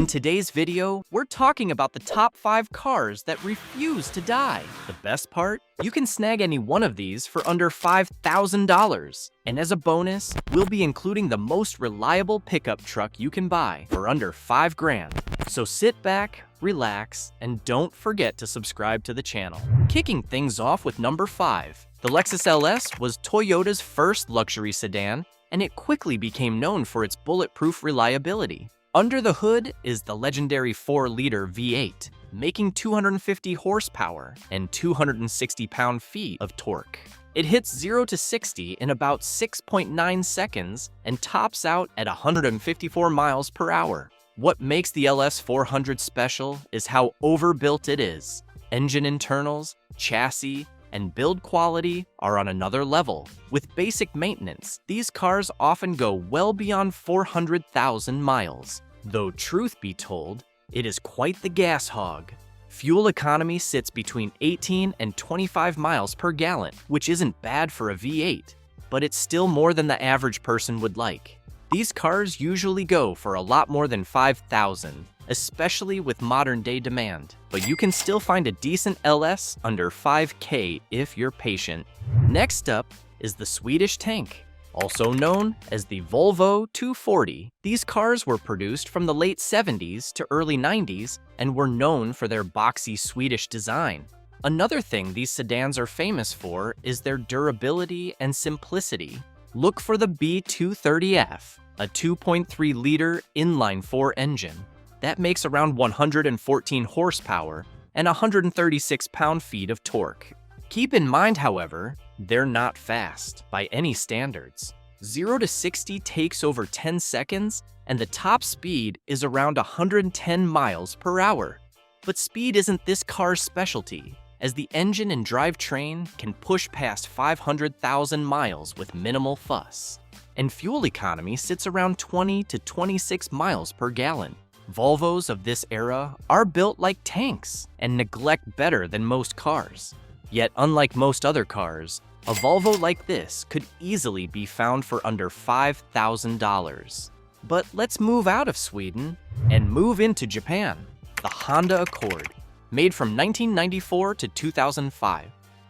In today's video, we're talking about the top 5 cars that refuse to die. The best part? You can snag any one of these for under $5,000. And as a bonus, we'll be including the most reliable pickup truck you can buy for under $5 grand. So sit back, relax, and don't forget to subscribe to the channel. Kicking things off with number 5. The Lexus LS was Toyota's first luxury sedan, and it quickly became known for its bulletproof reliability. Under the hood is the legendary 4-liter V8, making 250 horsepower and 260 pound-feet of torque. It hits 0 to 60 in about 6.9 seconds and tops out at 154 miles per hour. What makes the LS 400 special is how overbuilt it is. Engine internals, chassis, and build quality are on another level. With basic maintenance, these cars often go well beyond 400,000 miles. Though truth be told, it is quite the gas hog. Fuel economy sits between 18 and 25 miles per gallon, which isn't bad for a V8, but it's still more than the average person would like. These cars usually go for a lot more than $5,000, especially with modern-day demand. But you can still find a decent LS under $5K if you're patient. Next up is the Swedish Tank, also known as the Volvo 240. These cars were produced from the late 70s to early 90s and were known for their boxy Swedish design. Another thing these sedans are famous for is their durability and simplicity. Look for the B230F, a 2.3-liter inline-4 engine. That makes around 114 horsepower and 136 pound-feet of torque. Keep in mind, however, they're not fast by any standards. 0 to 60 takes over 10 seconds, and the top speed is around 110 miles per hour. But speed isn't this car's specialty, as the engine and drivetrain can push past 500,000 miles with minimal fuss. And fuel economy sits around 20 to 26 miles per gallon. Volvos of this era are built like tanks and neglect better than most cars. Yet, unlike most other cars, a Volvo like this could easily be found for under $5,000. But let's move out of Sweden and move into Japan. The Honda Accord, made from 1994 to 2005.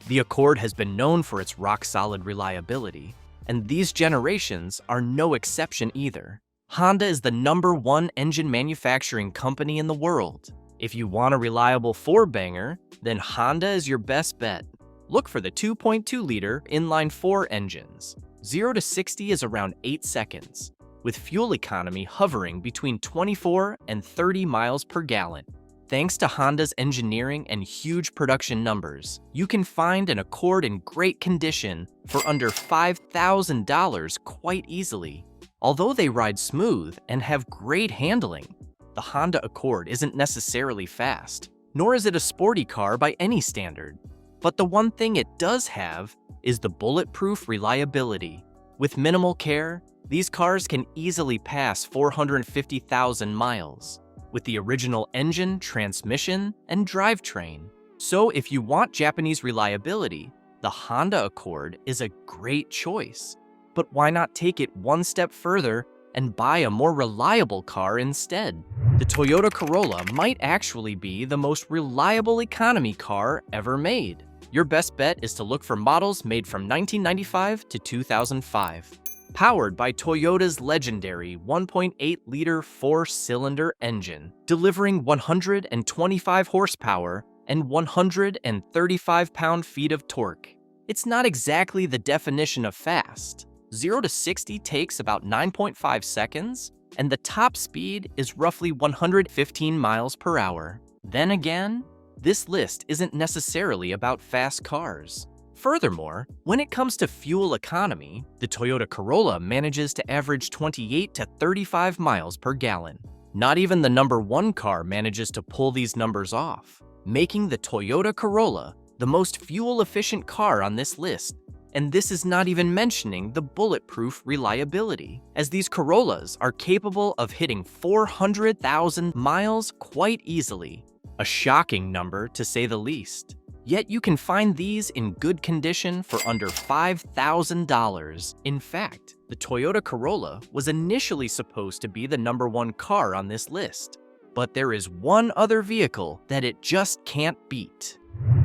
The Accord has been known for its rock-solid reliability, and these generations are no exception either. Honda is the #1 engine manufacturing company in the world. If you want a reliable 4-banger, then Honda is your best bet. Look for the 2.2-liter inline-4 engines. 0 to 60 is around 8 seconds, with fuel economy hovering between 24 and 30 miles per gallon. Thanks to Honda's engineering and huge production numbers, you can find an Accord in great condition for under $5,000 quite easily. Although they ride smooth and have great handling, the Honda Accord isn't necessarily fast, nor is it a sporty car by any standard. But the one thing it does have is the bulletproof reliability. With minimal care, these cars can easily pass 450,000 miles, with the original engine, transmission, and drivetrain. So if you want Japanese reliability, the Honda Accord is a great choice. But why not take it one step further and buy a more reliable car instead? The Toyota Corolla might actually be the most reliable economy car ever made. Your best bet is to look for models made from 1995 to 2005. Powered by Toyota's legendary 1.8-liter 4-cylinder engine, delivering 125 horsepower and 135 pound-feet of torque. It's not exactly the definition of fast. 0 to 60 takes about 9.5 seconds, and the top speed is roughly 115 miles per hour. Then again, this list isn't necessarily about fast cars. Furthermore, when it comes to fuel economy, the Toyota Corolla manages to average 28 to 35 miles per gallon. Not even the #1 car manages to pull these numbers off, making the Toyota Corolla the most fuel-efficient car on this list. And this is not even mentioning the bulletproof reliability, as these Corollas are capable of hitting 400,000 miles quite easily. A shocking number to say the least. Yet you can find these in good condition for under $5,000. In fact, the Toyota Corolla was initially supposed to be the #1 car on this list. But there is one other vehicle that it just can't beat.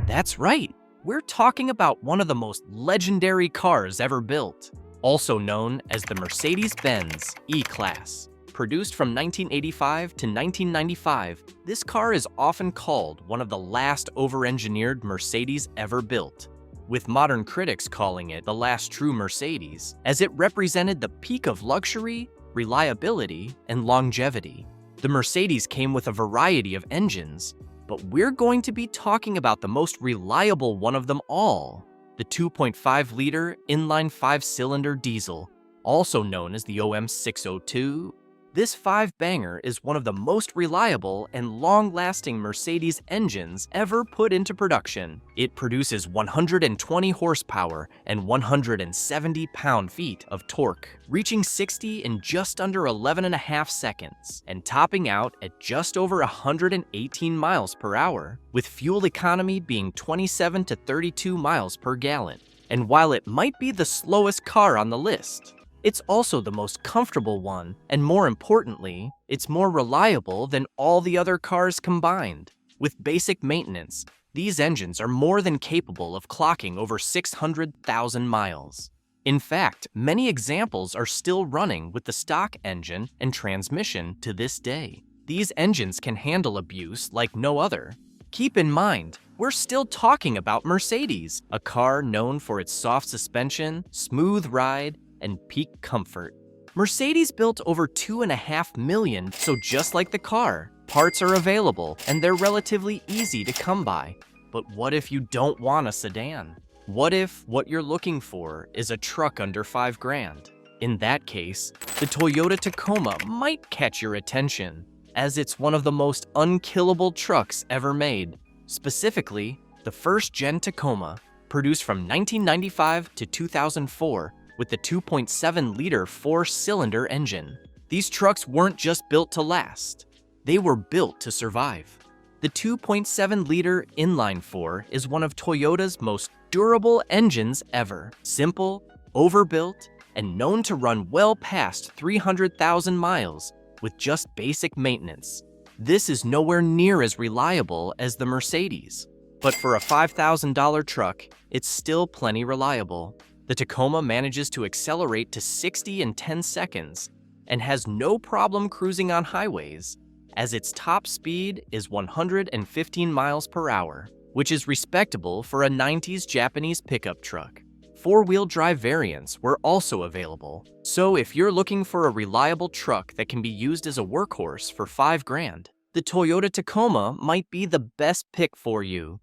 That's right, we're talking about one of the most legendary cars ever built, also known as the Mercedes-Benz E-Class. Produced from 1985 to 1995, this car is often called one of the last over-engineered Mercedes ever built, with modern critics calling it the last true Mercedes, as it represented the peak of luxury, reliability, and longevity. The Mercedes came with a variety of engines, but we're going to be talking about the most reliable one of them all, the 2.5-liter inline 5-cylinder diesel, also known as the OM602. This five-banger is one of the most reliable and long-lasting Mercedes engines ever put into production. It produces 120 horsepower and 170 pound-feet of torque, reaching 60 in just under 11.5 seconds, and topping out at just over 118 miles per hour, with fuel economy being 27 to 32 miles per gallon. And while it might be the slowest car on the list, it's also the most comfortable one, and more importantly, it's more reliable than all the other cars combined. With basic maintenance, these engines are more than capable of clocking over 600,000 miles. In fact, many examples are still running with the stock engine and transmission to this day. These engines can handle abuse like no other. Keep in mind, we're still talking about Mercedes, a car known for its soft suspension, smooth ride, and peak comfort. Mercedes built over 2.5 million, so just like the car, parts are available and they're relatively easy to come by. But what if you don't want a sedan? What if what you're looking for is a truck under $5,000? In that case, the Toyota Tacoma might catch your attention, as it's one of the most unkillable trucks ever made. Specifically, the first-gen Tacoma, produced from 1995 to 2004, with the 2.7-liter 4-cylinder engine. These trucks weren't just built to last, they were built to survive. The 2.7-liter inline-4 is one of Toyota's most durable engines ever. Simple, overbuilt, and known to run well past 300,000 miles with just basic maintenance. This is nowhere near as reliable as the Mercedes, but for a $5,000 truck, it's still plenty reliable. The Tacoma manages to accelerate to 60 in 10 seconds and has no problem cruising on highways, as its top speed is 115 miles per hour, which is respectable for a 90s Japanese pickup truck. Four-wheel drive variants were also available, so if you're looking for a reliable truck that can be used as a workhorse for $5,000, the Toyota Tacoma might be the best pick for you.